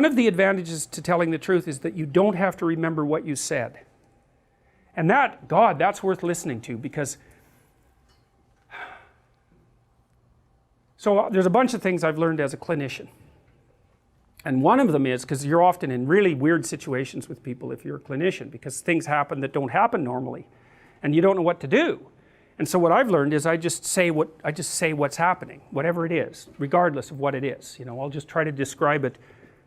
One of the advantages to telling the truth is that you don't have to remember what you said. And that, God, that's worth listening to, because so there's a bunch of things I've learned as a clinician. And one of them is, because you're often in really weird situations with people if you're a clinician, because things happen that don't happen normally, and you don't know what to do. And so what I've learned is I just say what's happening, whatever it is, regardless of what it is. You know, I'll just try to describe it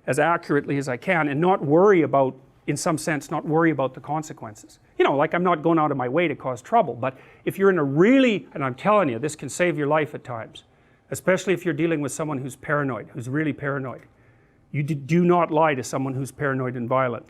as accurately as I can, and not worry about, in some sense, not worry about the consequences. You know, like I'm not going out of my way to cause trouble, but if you're in a really, and I'm telling you, this can save your life at times, especially if you're dealing with someone who's paranoid, who's really paranoid. You do not lie to someone who's paranoid and violent,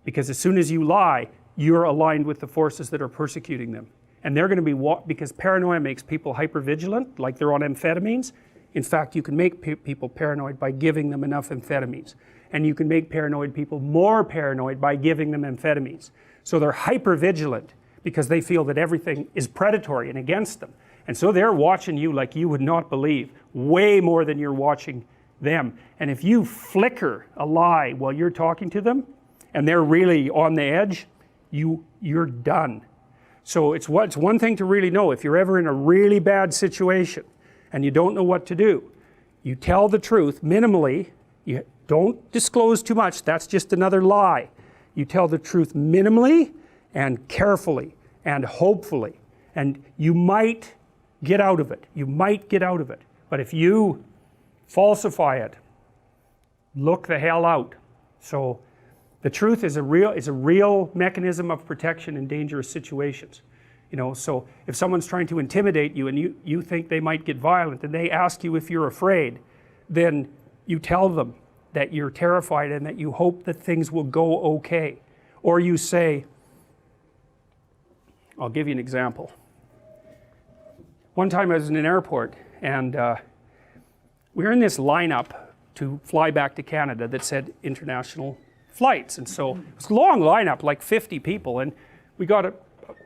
because as soon as you lie, you're aligned with the forces that are persecuting them. And they're going to be, because paranoia makes people hypervigilant, like they're on amphetamines. In fact, you can make people paranoid by giving them enough amphetamines. And you can make paranoid people more paranoid by giving them amphetamines. So they're hypervigilant because they feel that everything is predatory and against them. And so they're watching you like you would not believe, way more than you're watching them. And if you flicker a lie while you're talking to them, and they're really on the edge, you're done. So it's one thing to really know, if you're ever in a really bad situation and you don't know what to do, you tell the truth minimally. You don't disclose too much, that's just another lie. You tell the truth minimally and carefully and hopefully, and you might get out of it. You might get out of it. But if you falsify it, look the hell out. So the truth is a real mechanism of protection in dangerous situations. You know, so if someone's trying to intimidate you and you think they might get violent and they ask you if you're afraid, then you tell them that you're terrified and that you hope that things will go okay. Or you say, I'll give you an example. One time I was in an airport and we were in this lineup to fly back to Canada that said international flights, and so it was a long lineup, like 50 people, and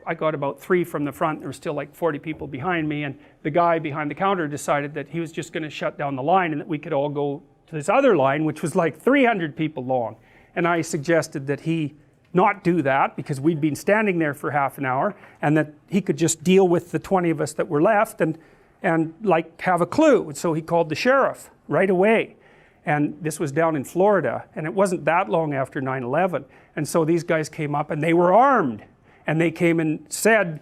I got about 3 from the front. There were still like 40 people behind me, and the guy behind the counter decided that he was just going to shut down the line and that we could all go to this other line, which was like 300 people long. And I suggested that he not do that, because we'd been standing there for half an hour, and that he could just deal with the 20 of us that were left and like have a clue. And so he called the sheriff right away. And this was down in Florida, and it wasn't that long after 9/11. And so these guys came up and they were armed, and they came and said,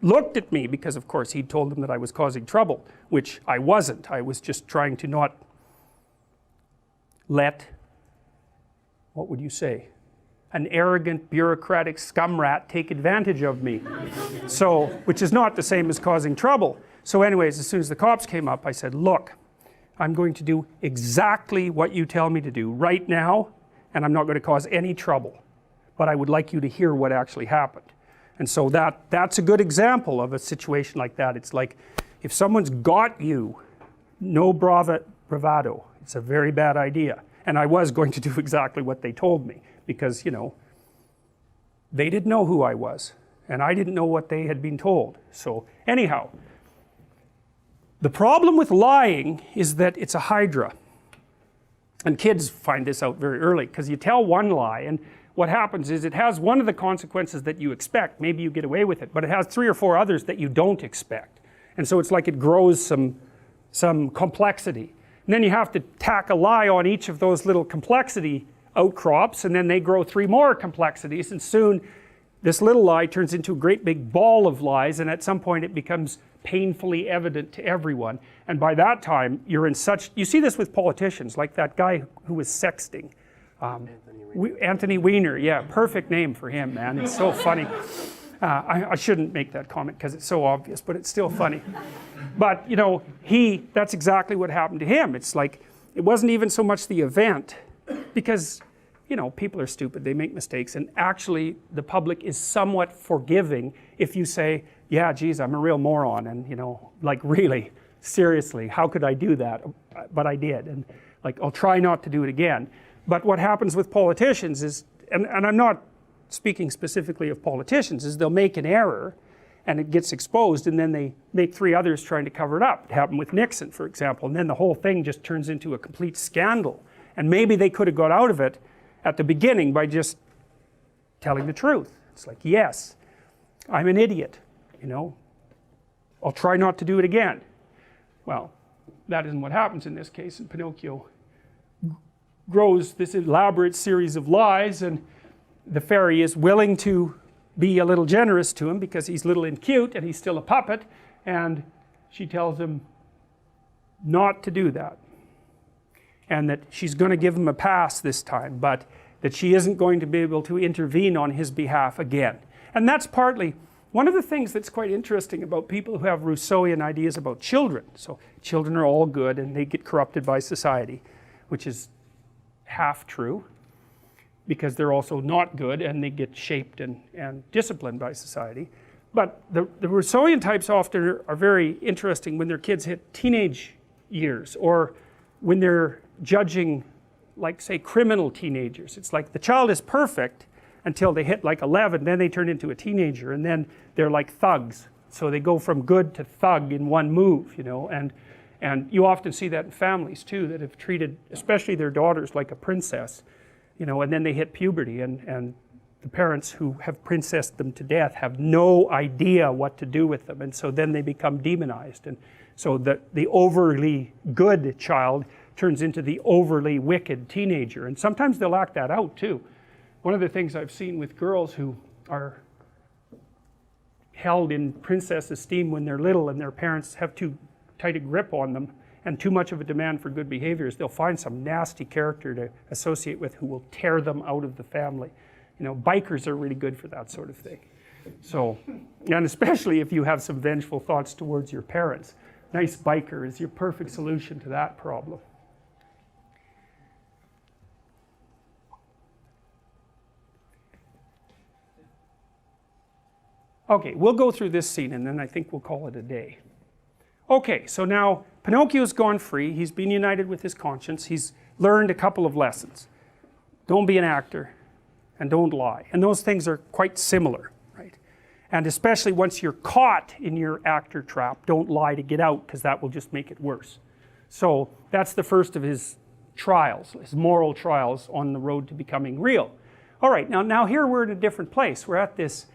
looked at me, because of course he'd told them that I was causing trouble, which I wasn't. I was just trying to not let, what would you say, an arrogant bureaucratic scum rat take advantage of me. So, which is not the same as causing trouble. So anyways, as soon as the cops came up, I said, look, I'm going to do exactly what you tell me to do right now, and I'm not going to cause any trouble. But I would like you to hear what actually happened. And so that's a good example of a situation like that. It's like, if someone's got you, no bravado. It's a very bad idea. And I was going to do exactly what they told me, because, you know, they didn't know who I was, and I didn't know what they had been told. So anyhow, the problem with lying is that it's a hydra. And kids find this out very early, because you tell one lie, and what happens is it has one of the consequences that you expect. Maybe you get away with it, but it has 3 or 4 others that you don't expect. And so it's like it grows some complexity. And then you have to tack a lie on each of those little complexity outcrops, and then they grow 3 more complexities, and soon this little lie turns into a great big ball of lies, and at some point it becomes painfully evident to everyone. And by that time, you're in such, you see this with politicians, like that guy who was sexting. Anthony Weiner, yeah, perfect name for him, man. It's so funny. I shouldn't make that comment because it's so obvious, but it's still funny. But, you know, that's exactly what happened to him. It's like, it wasn't even so much the event, because, you know, people are stupid, they make mistakes, and actually the public is somewhat forgiving if you say, yeah, geez, I'm a real moron, and, you know, like, really, seriously, how could I do that? But I did, and like, I'll try not to do it again. But what happens with politicians is, and I'm not speaking specifically of politicians, is they'll make an error and it gets exposed, and then they make 3 others trying to cover it up. It happened with Nixon, for example, and then the whole thing just turns into a complete scandal. And maybe they could have got out of it at the beginning by just telling the truth. It's like, yes, I'm an idiot, you know, I'll try not to do it again. Well, that isn't what happens in this case, and Pinocchio grows this elaborate series of lies, and the fairy is willing to be a little generous to him because he's little and cute and he's still a puppet, and she tells him not to do that, and that she's going to give him a pass this time, but that she isn't going to be able to intervene on his behalf again. And that's partly one of the things that's quite interesting about people who have Rousseauian ideas about children. So children are all good and they get corrupted by society, which is half true, because they're also not good and they get shaped and disciplined by society. But the Rousseauian types often are very interesting when their kids hit teenage years, or when they're judging, like, say, criminal teenagers. It's like the child is perfect until they hit like 11, then they turn into a teenager, and then they're like thugs. So they go from good to thug in one move, you know, and you often see that in families too, that have treated especially their daughters like a princess, you know, and then they hit puberty, and the parents who have princessed them to death have no idea what to do with them, and so then they become demonized, and so the overly good child turns into the overly wicked teenager, and sometimes they'll act that out too. One of the things I've seen with girls who are held in princess esteem when they're little and their parents have too tight a grip on them and too much of a demand for good behaviors, they'll find some nasty character to associate with who will tear them out of the family. You know, bikers are really good for that sort of thing. So, and especially if you have some vengeful thoughts towards your parents, nice biker is your perfect solution to that problem. Okay, we'll go through this scene and then I think we'll call it a day. Okay, so now Pinocchio's gone free, he's been united with his conscience, he's learned a couple of lessons. Don't be an actor, and don't lie. And those things are quite similar, right? And especially once you're caught in your actor trap, don't lie to get out, because that will just make it worse. So that's the first of his trials, his moral trials on the road to becoming real. All right, now here we're in a different place. We're at this,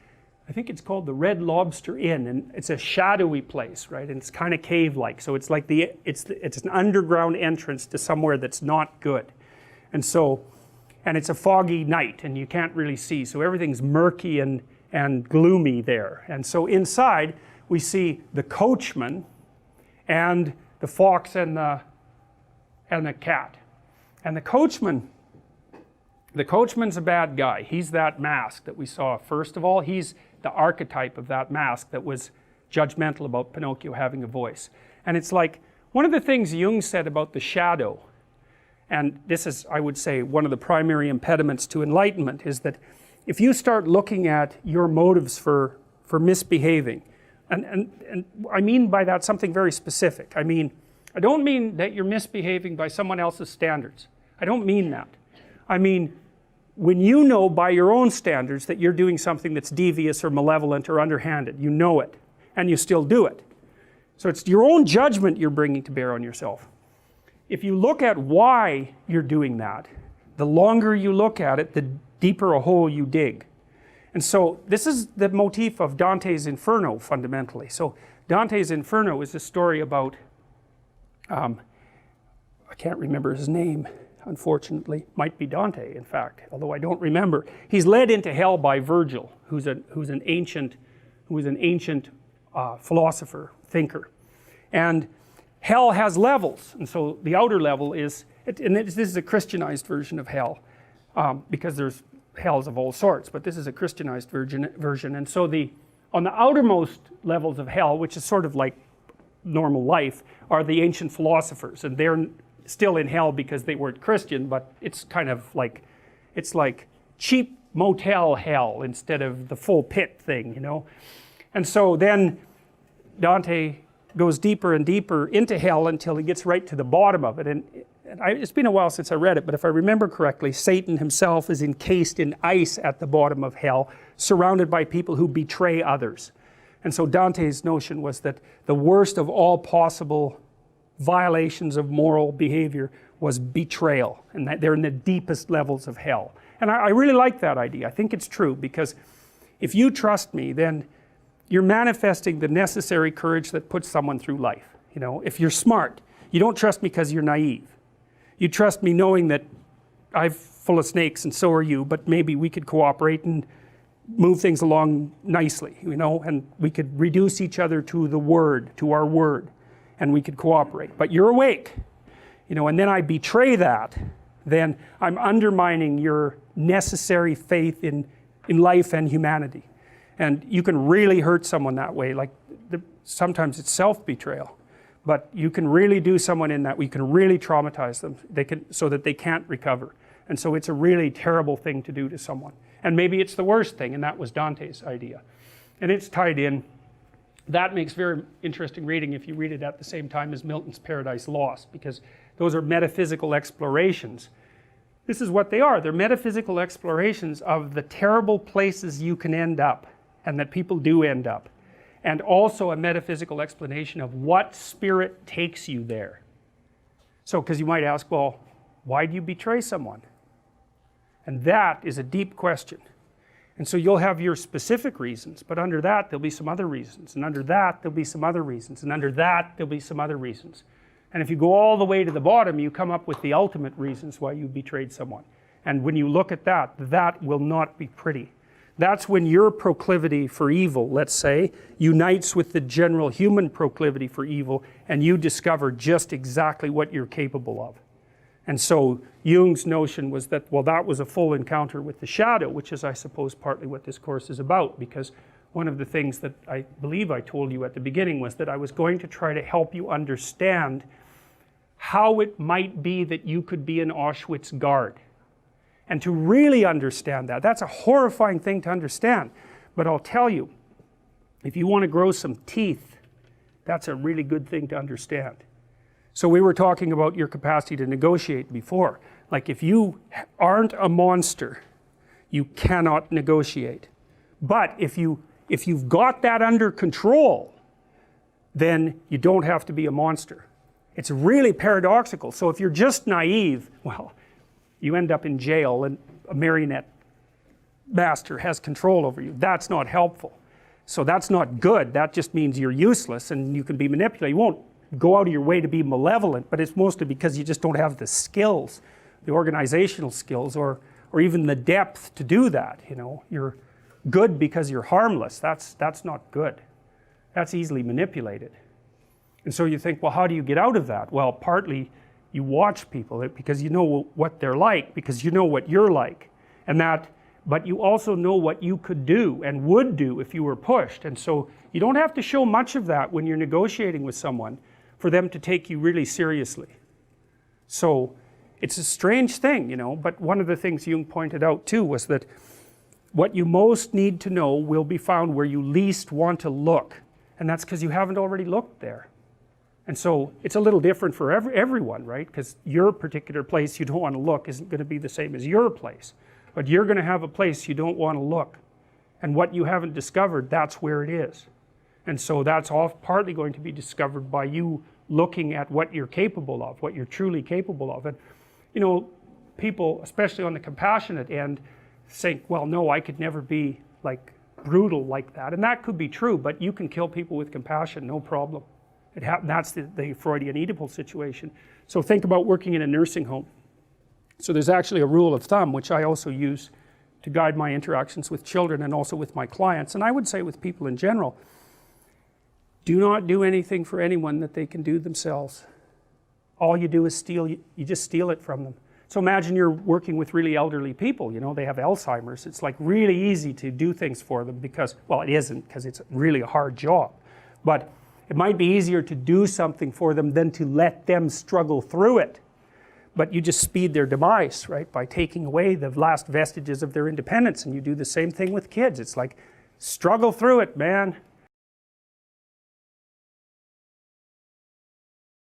I think it's called the Red Lobster Inn, and it's a shadowy place, right? And it's kind of cave-like, so it's like it's an underground entrance to somewhere that's not good. And so, and it's a foggy night, and you can't really see, so everything's murky and gloomy there. And so inside, we see the coachman and the fox and the cat. And the coachman's a bad guy. He's that mask that we saw. First of all, he's the archetype of that mask that was judgmental about Pinocchio having a voice. And it's like, one of the things Jung said about the shadow, and this is, I would say, one of the primary impediments to enlightenment, is that if you start looking at your motives for misbehaving, and I mean by that something very specific. I don't mean that you're misbehaving by someone else's standards. I don't mean that. I mean, when you know by your own standards that you're doing something that's devious or malevolent or underhanded, you know it, and you still do it. So it's your own judgment you're bringing to bear on yourself. If you look at why you're doing that, the longer you look at it, the deeper a hole you dig. And so this is the motif of Dante's Inferno, fundamentally. So Dante's Inferno is a story about, I can't remember his name, unfortunately. Might be Dante, in fact, although I don't remember. He's led into hell by Virgil, who's an ancient philosopher, thinker. And hell has levels, and so the outer level is, and this is a Christianized version of hell, because there's hells of all sorts, but this is a Christianized version. And so on the outermost levels of hell, which is sort of like normal life, are the ancient philosophers, and they're still in hell because they weren't Christian, but it's kind of like, it's like cheap motel hell instead of the full pit thing, you know. And so then Dante goes deeper and deeper into hell until he gets right to the bottom of it. And it's been a while since I read it, but if I remember correctly, Satan himself is encased in ice at the bottom of hell, surrounded by people who betray others. And so Dante's notion was that the worst of all possible violations of moral behavior was betrayal, and that they're in the deepest levels of hell. And I really like that idea. I think it's true, because if you trust me, then you're manifesting the necessary courage that puts someone through life. You know, if you're smart, you don't trust me because you're naive. You trust me knowing that I'm full of snakes and so are you, but maybe we could cooperate and move things along nicely, you know, and we could reduce each other to the word, to our word, and we could cooperate. But you're awake, you know, and then I betray that, then I'm undermining your necessary faith in life and humanity. And you can really hurt someone that way. Like sometimes it's self-betrayal, but you can really do someone in that. We can really traumatize them so that they can't recover. And so it's a really terrible thing to do to someone. And maybe it's the worst thing, and that was Dante's idea. And it's tied in. That makes very interesting reading if you read it at the same time as Milton's Paradise Lost, because those are metaphysical explorations. This is what they are. They're metaphysical explorations of the terrible places you can end up, and that people do end up. And also a metaphysical explanation of what spirit takes you there. So, because you might ask, well, why do you betray someone? And that is a deep question. And so you'll have your specific reasons, but under that there'll be some other reasons, and under that there'll be some other reasons, and under that there'll be some other reasons. And if you go all the way to the bottom, you come up with the ultimate reasons why you betrayed someone. And when you look at that, that will not be pretty. That's when your proclivity for evil, let's say, unites with the general human proclivity for evil, and you discover just exactly what you're capable of. And so Jung's notion was that, well, that was a full encounter with the shadow, which is, I suppose, partly what this course is about, because one of the things that I believe I told you at the beginning was that I was going to try to help you understand how it might be that you could be an Auschwitz guard. And to really understand that, that's a horrifying thing to understand. But I'll tell you, if you want to grow some teeth, that's a really good thing to understand. So we were talking about your capacity to negotiate before. Like if you aren't a monster, you cannot negotiate. But if you've got that under control, then you don't have to be a monster. It's really paradoxical. So if you're just naive, well, you end up in jail and a marionette master has control over you. That's not helpful. So that's not good. That just means you're useless and you can be manipulated. You won't go out of your way to be malevolent, but it's mostly because you just don't have the skills, the organizational skills, or even the depth to do that. You know, you're good because you're harmless. That's not good. That's easily manipulated. And so you think, well, how do you get out of that? Well, partly you watch people because you know what they're like, because you know what you're like, but you also know what you could do and would do if you were pushed. And so you don't have to show much of that when you're negotiating with someone for them to take you really seriously. So it's a strange thing, you know, but one of the things Jung pointed out too was that what you most need to know will be found where you least want to look, and that's because you haven't already looked there. And so it's a little different for everyone, right? Because your particular place you don't want to look isn't going to be the same as your place, but you're going to have a place you don't want to look, and what you haven't discovered, that's where it is. And so that's all partly going to be discovered by you looking at what you're capable of, what you're truly capable of. And you know, people, especially on the compassionate end, think, well, no, I could never be like brutal like that. And that could be true, but you can kill people with compassion, no problem. That's the Freudian Oedipal situation. So think about working in a nursing home. So there's actually a rule of thumb, which I also use to guide my interactions with children and also with my clients, and I would say with people in general. Do not do anything for anyone that they can do themselves. All you do is steal, you just steal it from them. So imagine you're working with really elderly people, you know, they have Alzheimer's. It's like really easy to do things for them because, well, it isn't, because it's really a hard job. But it might be easier to do something for them than to let them struggle through it. But you just speed their demise, right, by taking away the last vestiges of their independence. And you do the same thing with kids. It's like, struggle through it, man.